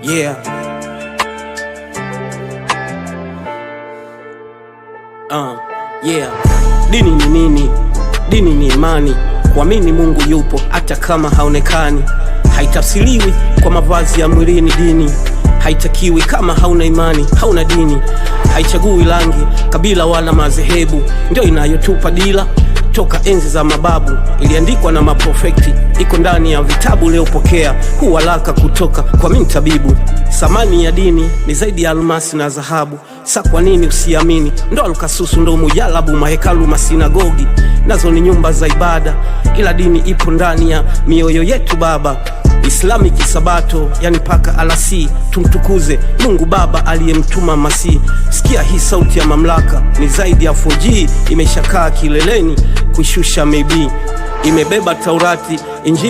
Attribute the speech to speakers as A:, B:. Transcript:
A: Yeah. Yeah. Dini ni nini? Dini ni imani, kuamini Mungu yupo hata kama haonekani. Haitafsiriwi kwa mavazi ya mwilini. Dini haitakiwi kama hauna imani, hauna dini. Haichagui rangi, kabila wala madhehebu, ndio inayotupa dira toka enzi za mababu. Iliandikwa na maprofeti, iko ndani ya vitabu. Leo pokea huu waraka kutoka kwa mimi tabibu. Samani ya dini ni zaidi ya almasi na dhahabu. Sa kwa nini usiamini? Ndo alukasusu, ndo mujalabu. Mahekalu, masinagogi nazo ni nyumba za ibada, ila dini ipo ndani ya mioyo yetu baba. Islamic Sabato, yani paka alasi, tumtukuze Mungu Baba aliyemtuma Masihi. Sikia hii sauti ya mamlaka, ni zaidi ya 4G. Imeshakaa kileleni kushusha maybe, imebeba Taurati, Injili